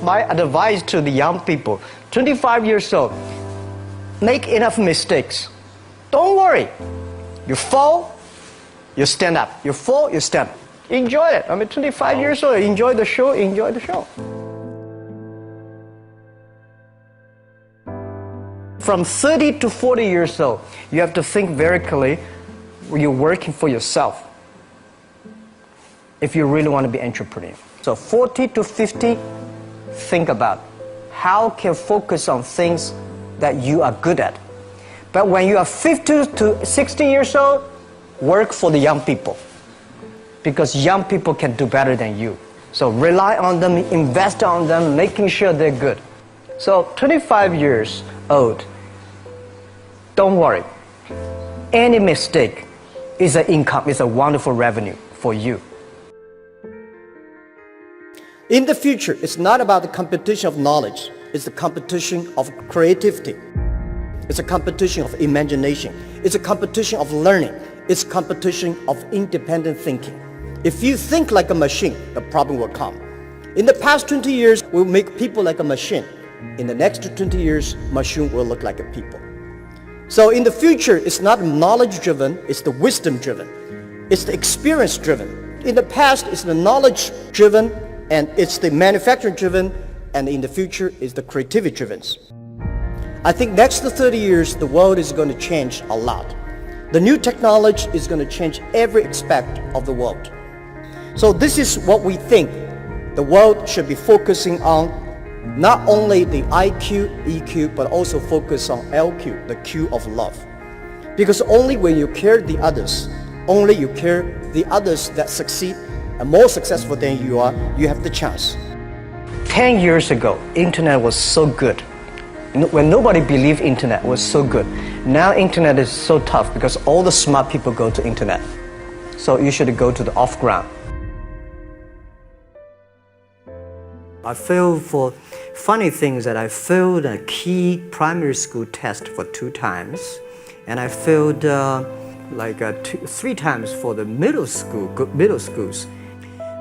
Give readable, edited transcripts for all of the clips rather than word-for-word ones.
my advice to the young people, 25 years old, make enough mistakes. Don't worry. You fall, you stand up. You fall, you stand up. Enjoy it. I mean, 25 years old, enjoy the show, enjoy the show. From 30 to 40 years old, you have to think very clearly, you're working for yourself if you really want to be an entrepreneur. So 40 to 50, think about how can you focus on things that you are good at. But when you are 50 to 60 years old, work for the young people, because young people can do better than you. So rely on them, invest on them, making sure they're good. So 25 years old, don't worry. Any mistake is an income, is a wonderful revenue for you. In the future, it's not about the competition of knowledge. It's the competition of creativity. It's a competition of imagination. It's a competition of learning. It's a competition of independent thinking. If you think like a machine, the problem will come. In the past 20 years, we'll make people like a machine. In the next 20 years, machine will look like a people. So in the future, it's not knowledge-driven, it's the wisdom-driven. It's the experience-driven. In the past, it's the knowledge-driven, and it's the manufacturing-driven, and in the future, it's the creativity-driven. I think next 30 years, the world is going to change a lot. The new technology is going to change every aspect of the world. So this is what we think the world should be focusing on, not only the IQ, EQ, but also focus on LQ, the Q of love. Because only when you care the others, only you care the others that succeed and more successful than you are, you have the chance. 10 years ago, internet was so good. When nobody believed internet was so good. Now internet is so tough because all the smart people go to internet. So you should go to the off-ground. I failed for funny things that I failed a key primary school test for 2 times. And I failed 3 times for the middle schools.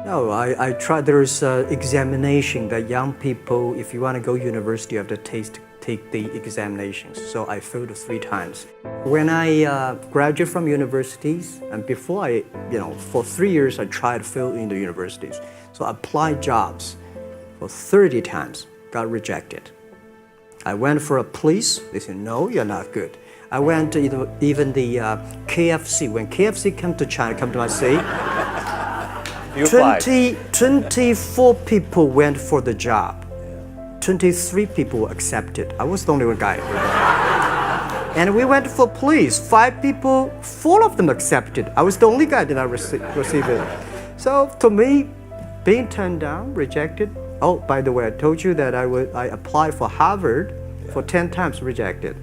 No, I tried. There's an examination that young people, if you want to go to university, you have to take the examinations. So I failed 3 times. When I graduated from universities, and before for 3 years I tried to fill in the universities. So I applied jobs for 30 times, got rejected. I went for a police, they said, no, you're not good. I went to even the KFC. When KFC came to China, come to my city, 24 people went for the job. 23 people were accepted. I was the only one guy. And we went for police. 5 people, 4 of them accepted. I was the only guy that I received it. So to me, being turned down, rejected. Oh, by the way, I told you that I applied for Harvard for 10 times, rejected.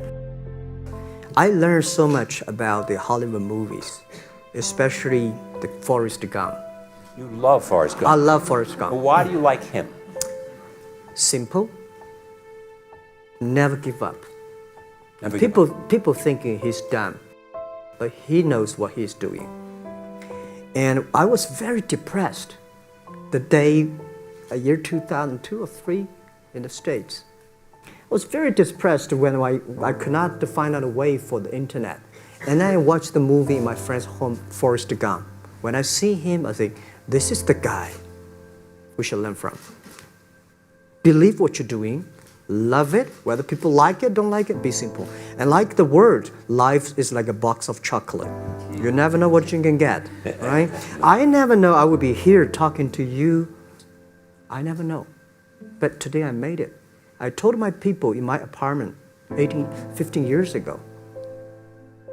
I learned so much about the Hollywood movies, especially the Forrest Gump. You love Forrest Gump. I love Forrest Gump. Well, why do you like him? Simple. Never give up. Never give up. People thinking he's dumb, but he knows what he's doing. And I was very depressed the day, year 2002 or 3 in the States. I was very depressed when I could not find out a way for the internet. And then I watched the movie in my friend's home, Forrest Gump. When I see him, I think, this is the guy we should learn from. Believe what you're doing, love it, whether people like it, don't like it, be simple. And like the word, life is like a box of chocolate. You never know what you can get, right? I never know I would be here talking to you. I never know. But today I made it. I told my people in my apartment 15 years ago,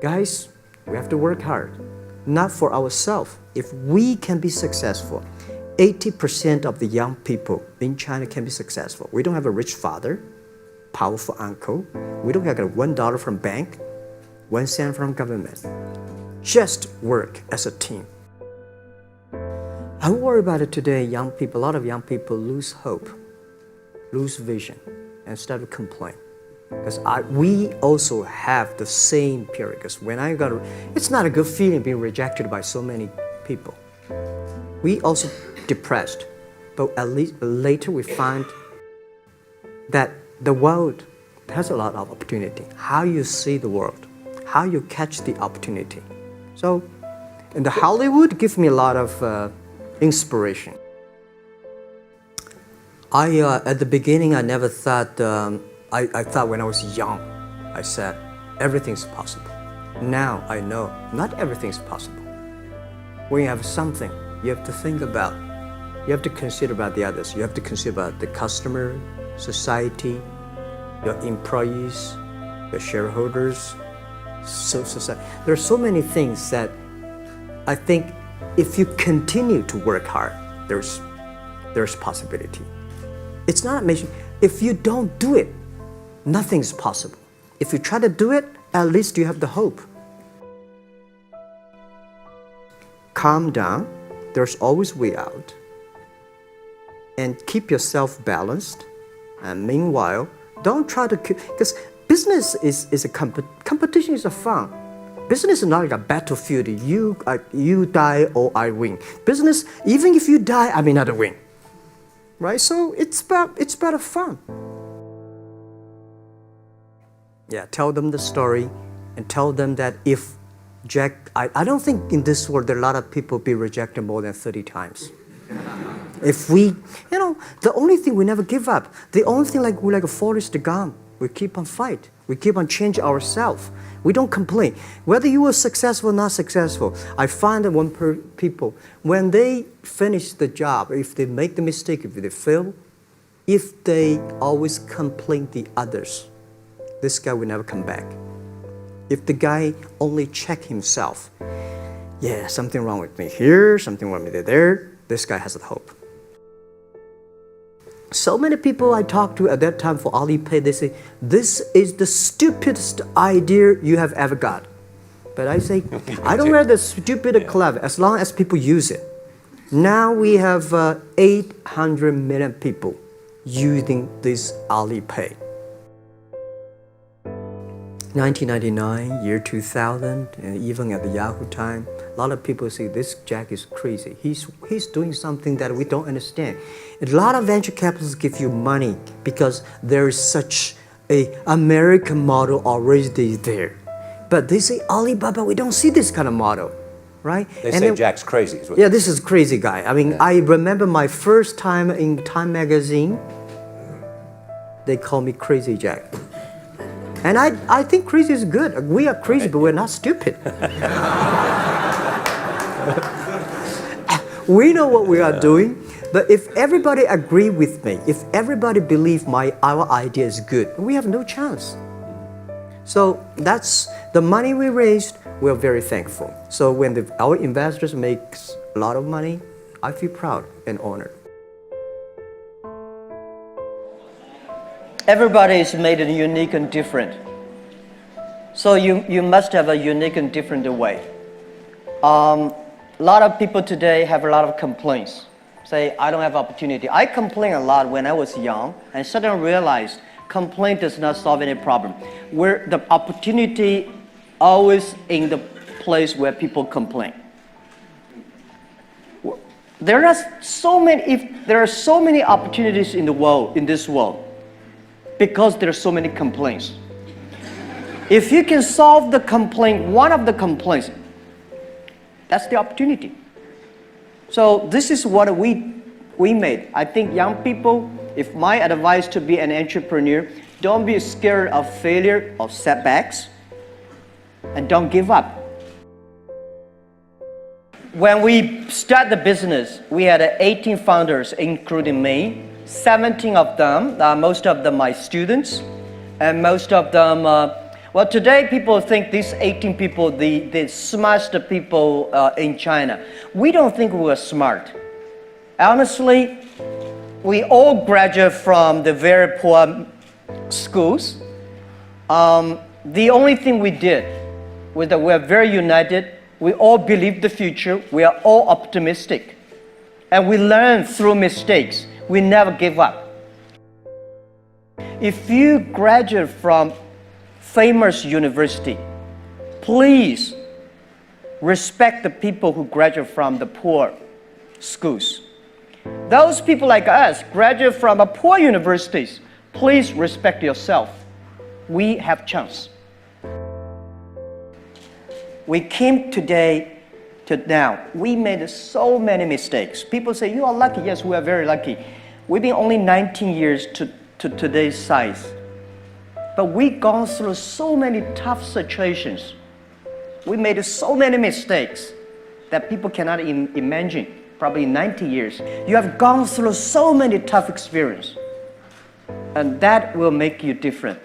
guys, we have to work hard, not for ourselves. If we can be successful, 80% of the young people in China can be successful. We don't have a rich father, powerful uncle. We don't have $1 from bank, 1 cent from government. Just work as a team. I worry about it today. Young people, a lot of young people lose hope, lose vision, and start to complain. Because we also have the same period. Because when it's not a good feeling being rejected by so many people. We also depressed, but at least later we find that the world has a lot of opportunity. How you see the world, how you catch the opportunity. So, and the Hollywood gives me a lot of inspiration. At the beginning, I never thought, I thought when I was young, I said, everything's possible. Now I know not everything's possible. When you have something, you have to think about, you have to consider about the others. You have to consider about the customer, society, your employees, your shareholders, society. There are so many things that I think if you continue to work hard, there's possibility. It's not amazing. If you don't do it, nothing's possible. If you try to do it, at least you have the hope. Calm down. There's always way out. And keep yourself balanced. And meanwhile, don't try to keep, because business is a competition is a fun. Business is not like a battlefield. You die or I win. Business, even if you die, I may not win. Right? So it's about fun. Yeah, tell them the story and tell them that if Jack, I don't think in this world there are a lot of people be rejected more than 30 times. If we, the only thing we never give up, the only thing we're like a Forrest Gump, we keep on fight. We keep on changing ourselves. We don't complain. Whether you were successful or not successful, I find that people, when they finish the job, if they make the mistake, if they fail, if they always complain the others, this guy will never come back. If the guy only check himself, yeah, something wrong with me here, something wrong with me there, this guy has the hope. So many people I talked to at that time for Alipay, they say, this is the stupidest idea you have ever got. But I say, I don't wear the stupid clever as long as people use it. Now we have 800 million people using this Alipay. 1999, year 2000, and even at the Yahoo time, a lot of people say this Jack is crazy. He's doing something that we don't understand. A lot of venture capitalists give you money because there is such an American model already there. But they say, Alibaba, we don't see this kind of model, right? They say Jack's crazy. Yeah, this is crazy guy. I mean, I remember my first time in Time magazine, they call me Crazy Jack. And I think crazy is good. We are crazy, but we're not stupid. We know what we are doing, but if everybody agree with me, if everybody believe our idea is good, we have no chance. So that's the money we raised. We're very thankful. So when our investors make a lot of money, I feel proud and honored. Everybody is made unique and different. So you must have a unique and different way. A lot of people today have a lot of complaints. Say, I don't have opportunity. I complained a lot when I was young and suddenly realized complaint does not solve any problem. Where the opportunity always in the place where people complain. There are so many opportunities in the world, in this world, because there are so many complaints. If you can solve the complaint, one of the complaints, that's the opportunity. So this is what we made. I think young people, if my advice to be an entrepreneur, don't be scared of failure or setbacks, and don't give up. When we start the business, we had 18 founders, including me. 17 of them, most of them my students, and most of them, well, today people think these 18 people, the smartest people in China. We don't think we're smart. Honestly, we all graduate from the very poor schools. The only thing we did was that we're very united. We all believe the future. We are all optimistic. And we learn through mistakes. We never give up. If you graduate from famous university, please respect the people who graduate from the poor schools. Those people like us graduate from poor universities. Please respect yourself. We have chance. We came today to now. We made so many mistakes. People say, you are lucky. Yes, we are very lucky. We've been only 19 years to today's size. But we've gone through so many tough situations. We made so many mistakes that people cannot imagine. Probably 90 years. You have gone through so many tough experiences. And that will make you different.